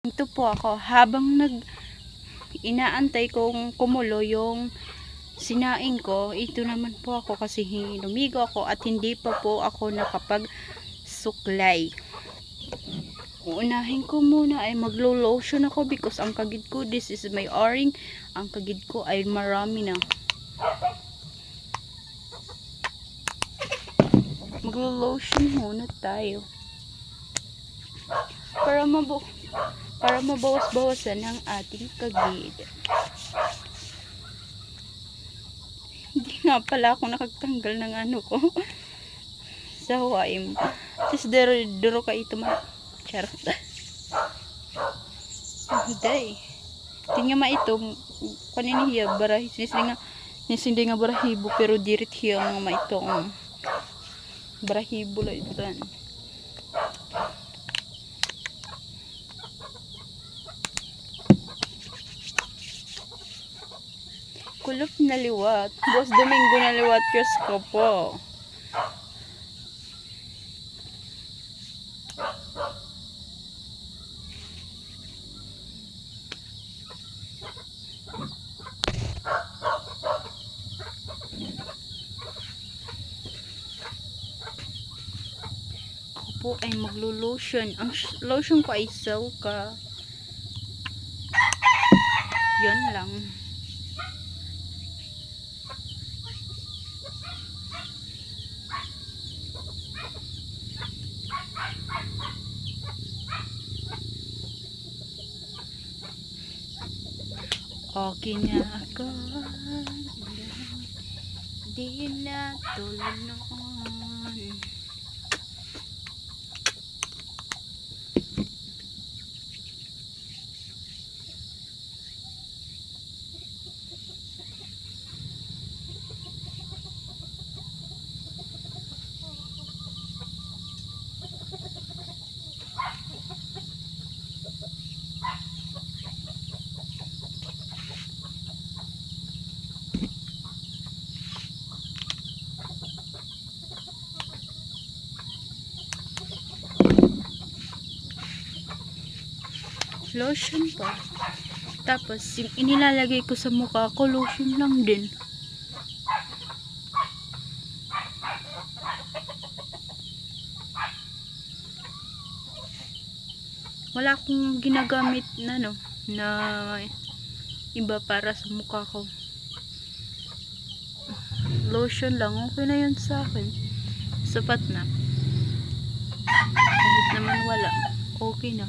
Ito po ako, habang inaantay kong kumulo yung sinaing ko, ito naman po ako kasi lumigo ako at hindi pa po ako nakapag-suklay. Uunahin ko muna ay maglo-lotion ako because ang kagid ko, this is my o-ring, ang kagid ko ay marami na. Maglo-lotion muna tayo para mabawas-bawasan ang ating kagid. Hindi nga pala ako nakagtanggal ng ano ko sa huwaim. Tapos duro ka ito charot. Hindi. Tingnan ma ito kaniniya barahi nisindi nga barahibo pero dirit hiya nga ma itong barahibo la ito. Kulop na liwat. Boss Domingo na liwat Diyos ko po. Ako po ay maglo-lotion. Ang lotion ko ay Silka. Yun lang. Okay na ako, di na tulad noon. Lotion pa. Tapos, inilalagay ko sa mukha ko, lotion lang din. Wala akong ginagamit na na iba para sa mukha ko. Lotion lang, okay na yun sa akin. Sapat na. Kahit naman wala, okay na.